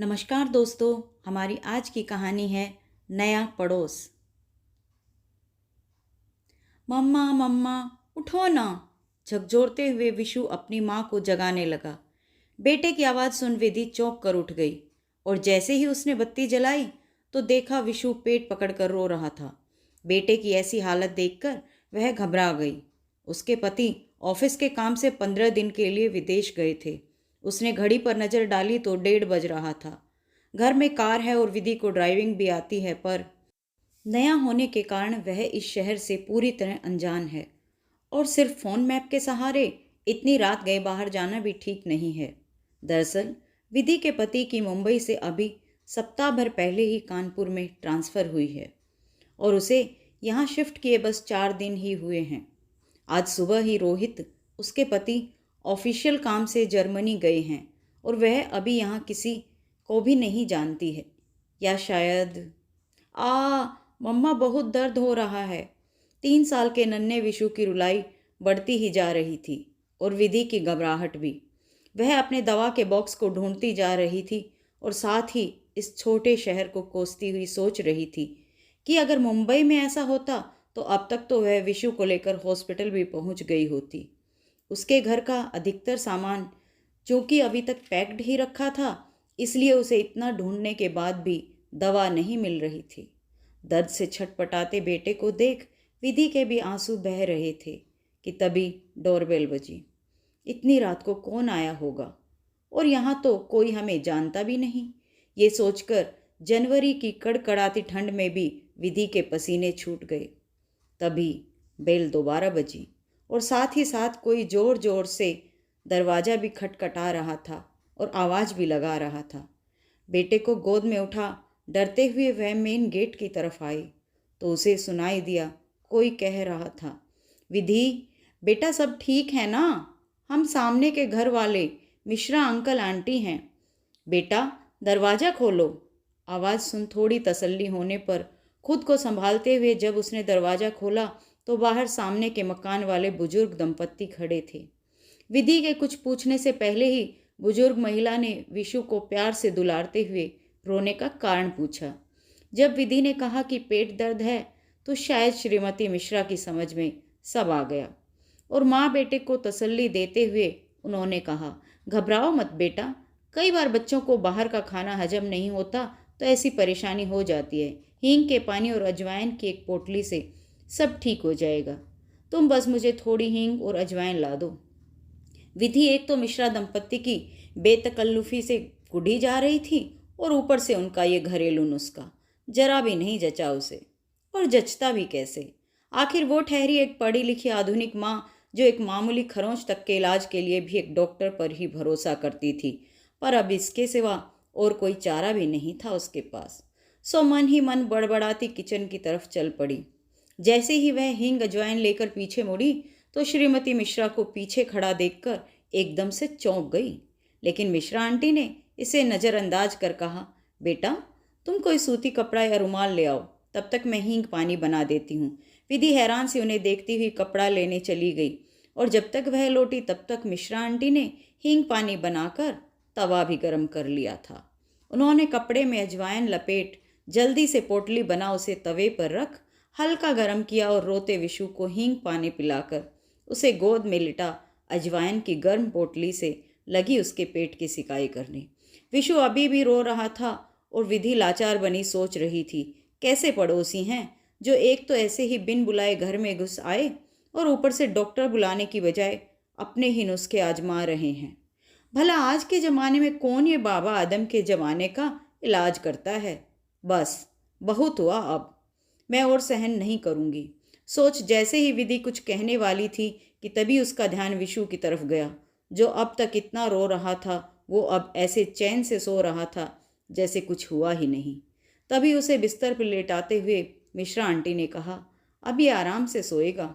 नमस्कार दोस्तों, हमारी आज की कहानी है नया पड़ोस। मम्मा मम्मा उठो ना। झकझोरते हुए विशु अपनी माँ को जगाने लगा। बेटे की आवाज़ सुन विधि चौंक कर उठ गई और जैसे ही उसने बत्ती जलाई तो देखा विशु पेट पकड़कर रो रहा था। बेटे की ऐसी हालत देखकर वह घबरा गई। उसके पति ऑफिस के काम से 15 दिन के लिए विदेश गए थे। उसने घड़ी पर नज़र डाली तो 1:30 बज रहा था। घर में कार है और विधि को ड्राइविंग भी आती है, पर नया होने के कारण वह इस शहर से पूरी तरह अनजान है और सिर्फ फ़ोन मैप के सहारे इतनी रात गए बाहर जाना भी ठीक नहीं है। दरअसल विधि के पति की मुंबई से अभी सप्ताह भर पहले ही कानपुर में ट्रांसफ़र हुई है और उसे यहाँ शिफ्ट किए बस 4 दिन ही हुए हैं। आज सुबह ही रोहित, उसके पति, ऑफिशियल काम से जर्मनी गए हैं और वह अभी यहाँ किसी को भी नहीं जानती है। या शायद आ मम्मा, बहुत दर्द हो रहा है। 3 साल के नन्हे विशु की रुलाई बढ़ती ही जा रही थी और विधि की घबराहट भी। वह अपने दवा के बॉक्स को ढूंढती जा रही थी और साथ ही इस छोटे शहर को कोसती हुई सोच रही थी कि अगर मुंबई में ऐसा होता तो अब तक तो वह विशु को लेकर हॉस्पिटल भी पहुंच गई होती। उसके घर का अधिकतर सामान चूंकि अभी तक पैक्ड ही रखा था, इसलिए उसे इतना ढूंढने के बाद भी दवा नहीं मिल रही थी। दर्द से छटपटाते बेटे को देख विधि के भी आंसू बह रहे थे कि तभी डोरबेल बजी। इतनी रात को कौन आया होगा और यहाँ तो कोई हमें जानता भी नहीं। ये सोचकर जनवरी की कड़कड़ाती ठंड में भी विधि के पसीने छूट गए। तभी बेल दोबारा बजी और साथ ही साथ कोई जोर जोर से दरवाज़ा भी खटखटा रहा था और आवाज़ भी लगा रहा था। बेटे को गोद में उठा डरते हुए वह मेन गेट की तरफ आई तो उसे सुनाई दिया कोई कह रहा था, विधि बेटा, सब ठीक है ना? हम सामने के घर वाले मिश्रा अंकल आंटी हैं। बेटा दरवाज़ा खोलो। आवाज़ सुन थोड़ी तसल्ली होने पर खुद को संभालते हुए जब उसने दरवाज़ा खोला तो बाहर सामने के मकान वाले बुजुर्ग दंपत्ति खड़े थे। विधि के कुछ पूछने से पहले ही बुजुर्ग महिला ने विशु को प्यार से दुलारते हुए रोने का कारण पूछा। जब विधि ने कहा कि पेट दर्द है तो शायद श्रीमती मिश्रा की समझ में सब आ गया और माँ बेटे को तसल्ली देते हुए उन्होंने कहा, घबराओ मत बेटा, कई बार बच्चों को बाहर का खाना हजम नहीं होता तो ऐसी परेशानी हो जाती है। हींग के पानी और अजवाइन की एक पोटली से सब ठीक हो जाएगा। तुम बस मुझे थोड़ी हींग और अजवाइन ला दो। विधि एक तो मिश्रा दंपत्ति की बेतकल्लुफी से कुढ़ी जा रही थी और ऊपर से उनका ये घरेलू नुस्खा जरा भी नहीं जचा उसे। और जचता भी कैसे? आखिर वो ठहरी एक पढ़ी लिखी आधुनिक माँ जो एक मामूली खरोंच तक के इलाज के लिए भी एक डॉक्टर पर ही भरोसा करती थी, पर अब इसके सिवा और कोई चारा भी नहीं था उसके पास। सो मन ही मन बड़बड़ाती किचन की तरफ चल पड़ी। जैसे ही वह हींग अजवाइन लेकर पीछे मुड़ी तो श्रीमती मिश्रा को पीछे खड़ा देखकर एकदम से चौंक गई। लेकिन मिश्रा आंटी ने इसे नज़रअंदाज कर कहा, बेटा तुम कोई सूती कपड़ा या रुमाल ले आओ, तब तक मैं हींग पानी बना देती हूँ। विधि हैरान से उन्हें देखती हुई कपड़ा लेने चली गई और जब तक वह लौटी तब तक मिश्रा आंटी ने हींग पानी बनाकर तवा भी गर्म कर लिया था। उन्होंने कपड़े में अजवाइन लपेट जल्दी से पोटली बना उसे तवे पर रख हल्का गर्म किया और रोते विशु को हींग पानी पिलाकर उसे गोद में लिटा अजवाइन की गर्म पोटली से लगी उसके पेट की सिकाई करने। विशु अभी भी रो रहा था और विधि लाचार बनी सोच रही थी, कैसे पड़ोसी हैं जो एक तो ऐसे ही बिन बुलाए घर में घुस आए और ऊपर से डॉक्टर बुलाने की बजाय अपने ही नुस्खे आजमा रहे हैं। भला आज के ज़माने में कौन ये बाबा आदम के ज़माने का इलाज करता है? बस बहुत हुआ, अब मैं और सहन नहीं करूँगी। सोच जैसे ही विधि कुछ कहने वाली थी कि तभी उसका ध्यान विशु की तरफ गया, जो अब तक इतना रो रहा था वो अब ऐसे चैन से सो रहा था जैसे कुछ हुआ ही नहीं। तभी उसे बिस्तर पर लेटाते हुए मिश्रा आंटी ने कहा, अभी आराम से सोएगा,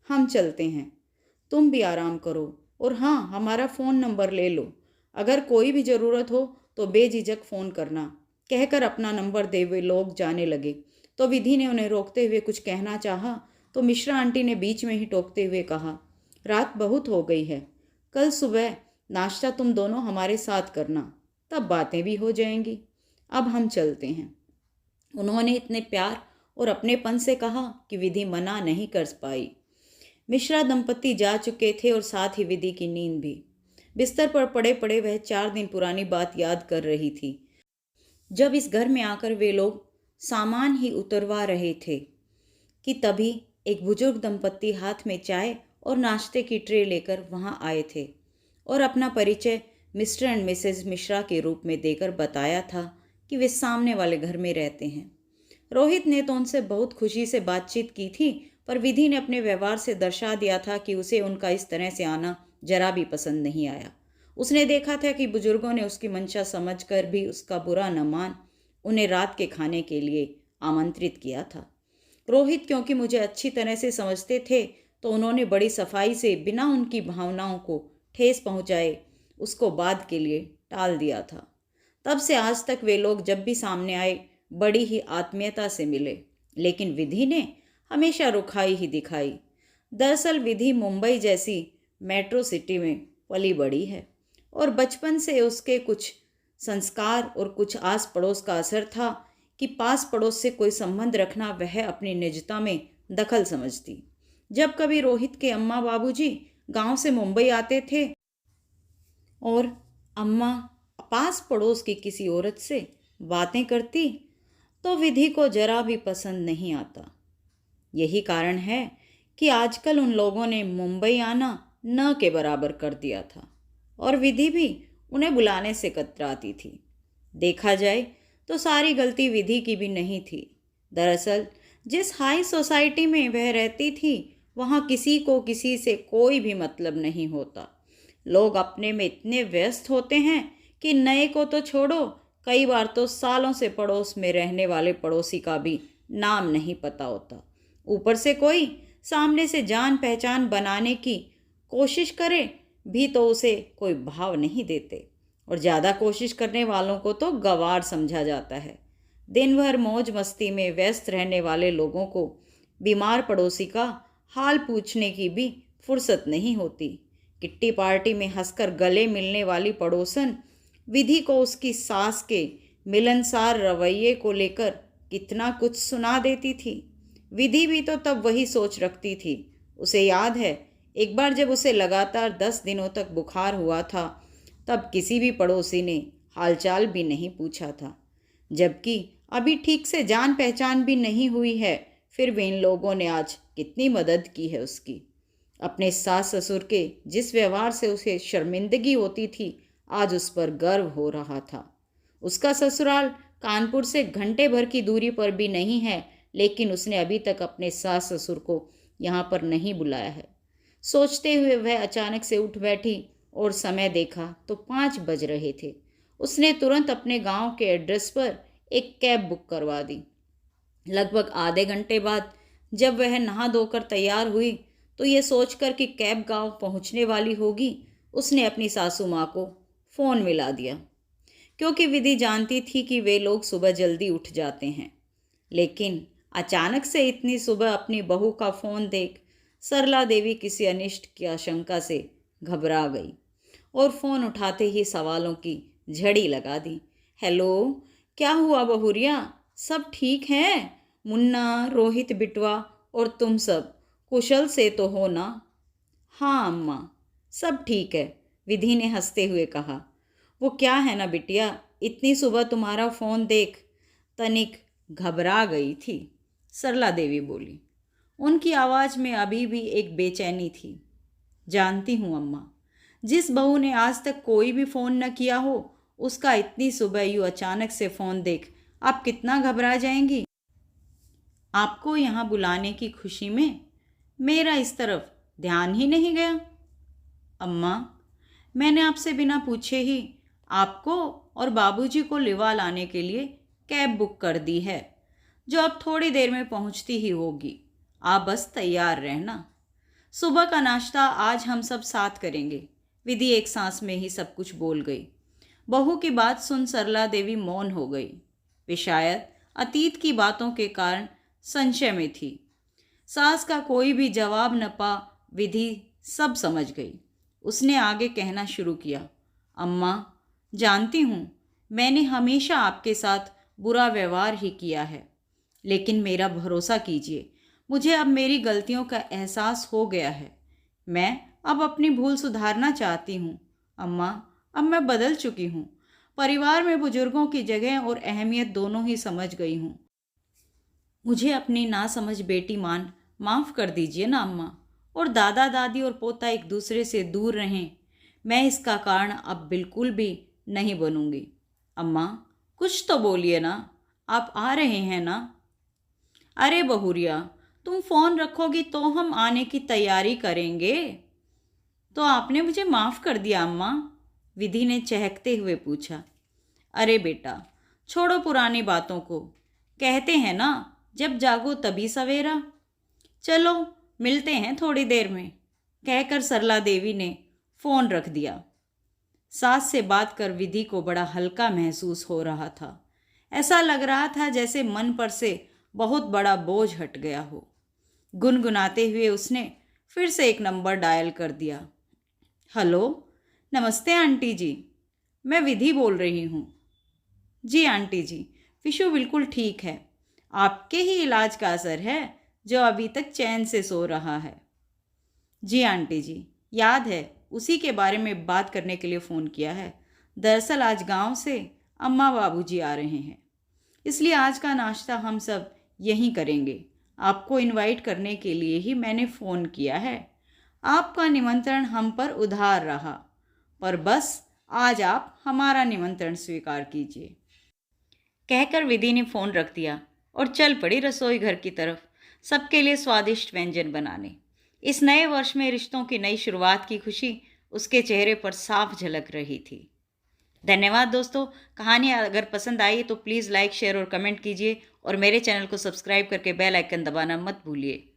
हम चलते हैं, तुम भी आराम करो और हाँ, हमारा फ़ोन नंबर ले लो, अगर कोई भी ज़रूरत हो तो बेझिझक फ़ोन करना, कहकर अपना नंबर दे हुए लोग जाने लगे। तो विधि ने उन्हें रोकते हुए कुछ कहना चाहा तो मिश्रा आंटी ने बीच में ही टोकते हुए कहा, रात बहुत हो गई है, कल सुबह नाश्ता तुम दोनों हमारे साथ करना, तब बातें भी हो जाएंगी। अब हम चलते हैं। उन्होंने इतने प्यार और अपनेपन से कहा कि विधि मना नहीं कर पाई। मिश्रा दंपति जा चुके थे और साथ ही विधि की नींद भी। बिस्तर पर पड़े पड़े वह 4 दिन पुरानी बात याद कर रही थी, जब इस घर में आकर वे लोग सामान ही उतरवा रहे थे कि तभी एक बुजुर्ग दंपति हाथ में चाय और नाश्ते की ट्रे लेकर वहां आए थे और अपना परिचय मिस्टर एंड मिसेज मिश्रा के रूप में देकर बताया था कि वे सामने वाले घर में रहते हैं। रोहित ने तो उनसे बहुत खुशी से बातचीत की थी, पर विधि ने अपने व्यवहार से दर्शा दिया था कि उसे उनका इस तरह से आना जरा भी पसंद नहीं आया। उसने देखा था कि बुजुर्गों ने उसकी मंशा समझकर भी उसका बुरा न मान उन्हें रात के खाने के लिए आमंत्रित किया था। रोहित क्योंकि मुझे अच्छी तरह से समझते थे, तो उन्होंने बड़ी सफाई से बिना उनकी भावनाओं को ठेस पहुंचाए उसको बाद के लिए टाल दिया था। तब से आज तक वे लोग जब भी सामने आए बड़ी ही आत्मीयता से मिले, लेकिन विधि ने हमेशा रुखाई ही दिखाई। दरअसल विधि मुंबई जैसी मेट्रो सिटी में पली बड़ी है और बचपन से उसके कुछ संस्कार और कुछ आस पड़ोस का असर था कि पास पड़ोस से कोई संबंध रखना वह अपनी निजता में दखल समझती। जब कभी रोहित के अम्मा बाबूजी गांव से मुंबई आते थे और अम्मा पास पड़ोस की किसी औरत से बातें करती, तो विधि को जरा भी पसंद नहीं आता। यही कारण है कि आजकल उन लोगों ने मुंबई आना न के बराबर कर दिया था और विधि भी उन्हें बुलाने से कतराती थी। देखा जाए तो सारी गलती विधि की भी नहीं थी। दरअसल जिस हाई सोसाइटी में वह रहती थी, वहाँ किसी को किसी से कोई भी मतलब नहीं होता। लोग अपने में इतने व्यस्त होते हैं कि नए को तो छोड़ो, कई बार तो सालों से पड़ोस में रहने वाले पड़ोसी का भी नाम नहीं पता होता। ऊपर से कोई सामने से जान पहचान बनाने की कोशिश करे भी तो उसे कोई भाव नहीं देते, और ज़्यादा कोशिश करने वालों को तो गंवार समझा जाता है। दिन भर मौज मस्ती में व्यस्त रहने वाले लोगों को बीमार पड़ोसी का हाल पूछने की भी फुर्सत नहीं होती। किट्टी पार्टी में हंसकर गले मिलने वाली पड़ोसन विधि को उसकी सास के मिलनसार रवैये को लेकर कितना कुछ सुना देती थी। विधि भी तो तब वही सोच रखती थी। उसे याद है, एक बार जब उसे लगातार 10 दिनों तक बुखार हुआ था, तब किसी भी पड़ोसी ने हालचाल भी नहीं पूछा था, जबकि अभी ठीक से जान पहचान भी नहीं हुई है। फिर भी इन लोगों ने आज कितनी मदद की है उसकी। अपने सास ससुर के जिस व्यवहार से उसे शर्मिंदगी होती थी, आज उस पर गर्व हो रहा था। उसका ससुराल कानपुर से घंटे भर की दूरी पर भी नहीं है, लेकिन उसने अभी तक अपने सास ससुर को यहाँ पर नहीं बुलाया है। सोचते हुए वह अचानक से उठ बैठी और समय देखा तो 5 बज रहे थे। उसने तुरंत अपने गांव के एड्रेस पर एक कैब बुक करवा दी। लगभग आधे घंटे बाद जब वह नहा धोकर तैयार हुई, तो ये सोचकर कि कैब गांव पहुंचने वाली होगी, उसने अपनी सासू माँ को फ़ोन मिला दिया, क्योंकि विधि जानती थी कि वे लोग सुबह जल्दी उठ जाते हैं। लेकिन अचानक से इतनी सुबह अपनी बहू का फ़ोन देख सरला देवी किसी अनिष्ट की आशंका से घबरा गई और फ़ोन उठाते ही सवालों की झड़ी लगा दी। हेलो, क्या हुआ बहुरिया, सब ठीक है? मुन्ना, रोहित बिटवा और तुम सब कुशल से तो हो ना? हाँ अम्मा, सब ठीक है, विधि ने हंसते हुए कहा। वो क्या है ना बिटिया, इतनी सुबह तुम्हारा फ़ोन देख तनिक घबरा गई थी, सरला देवी बोली। उनकी आवाज़ में अभी भी एक बेचैनी थी। जानती हूँ अम्मा, जिस बहू ने आज तक कोई भी फ़ोन न किया हो, उसका इतनी सुबह यूँ अचानक से फ़ोन देख आप कितना घबरा जाएंगी। आपको यहाँ बुलाने की खुशी में मेरा इस तरफ ध्यान ही नहीं गया। अम्मा, मैंने आपसे बिना पूछे ही आपको और बाबूजी को लिवा लाने के लिए कैब बुक कर दी है, जो अब थोड़ी देर में पहुंचती ही होगी। आप बस तैयार रहना। सुबह का नाश्ता आज हम सब साथ करेंगे। विधि एक सांस में ही सब कुछ बोल गई। बहू की बात सुन सरला देवी मौन हो गई। वे शायद अतीत की बातों के कारण संशय में थी। सास का कोई भी जवाब न पा विधि सब समझ गई। उसने आगे कहना शुरू किया। अम्मा, जानती हूँ मैंने हमेशा आपके साथ बुरा व्यवहार ही किया है, लेकिन मेरा भरोसा कीजिए, मुझे अब मेरी गलतियों का एहसास हो गया है। मैं अब अपनी भूल सुधारना चाहती हूँ। अम्मा, अब मैं बदल चुकी हूँ। परिवार में बुजुर्गों की जगह और अहमियत दोनों ही समझ गई हूँ। मुझे अपनी नासमझ बेटी मान माफ़ कर दीजिए ना अम्मा। और दादा दादी और पोता एक दूसरे से दूर रहें, मैं इसका कारण अब बिल्कुल भी नहीं बनूंगी। अम्मा, कुछ तो बोलिए ना, आप आ रहे हैं ना? अरे बहुरिया, तुम फ़ोन रखोगी तो हम आने की तैयारी करेंगे। तो आपने मुझे माफ़ कर दिया अम्मा? विधि ने चहकते हुए पूछा। अरे बेटा, छोड़ो पुरानी बातों को। कहते हैं ना, जब जागो तभी सवेरा। चलो, मिलते हैं थोड़ी देर में, कहकर सरला देवी ने फोन रख दिया। सास से बात कर विधि को बड़ा हल्का महसूस हो रहा था। ऐसा लग रहा था जैसे मन पर से बहुत बड़ा बोझ हट गया हो। गुनगुनाते हुए उसने फिर से एक नंबर डायल कर दिया। हेलो, नमस्ते आंटी जी, मैं विधि बोल रही हूँ। जी आंटी जी, विशु बिल्कुल ठीक है। आपके ही इलाज का असर है जो अभी तक चैन से सो रहा है। जी आंटी जी, याद है, उसी के बारे में बात करने के लिए फ़ोन किया है। दरअसल आज गांव से अम्मा बाबूजी आ रहे हैं, इसलिए आज का नाश्ता हम सब यहीं करेंगे। आपको इनवाइट करने के लिए ही मैंने फ़ोन किया है। आपका निमंत्रण हम पर उधार रहा, पर बस आज आप हमारा निमंत्रण स्वीकार कीजिए। कहकर विधि ने फ़ोन रख दिया और चल पड़ी रसोई घर की तरफ, सबके लिए स्वादिष्ट व्यंजन बनाने। इस नए वर्ष में रिश्तों की नई शुरुआत की खुशी उसके चेहरे पर साफ झलक रही थी। धन्यवाद दोस्तों। कहानी अगर पसंद आई तो प्लीज़ लाइक, शेयर और कमेंट कीजिए और मेरे चैनल को सब्सक्राइब करके बेल आइकन दबाना मत भूलिए।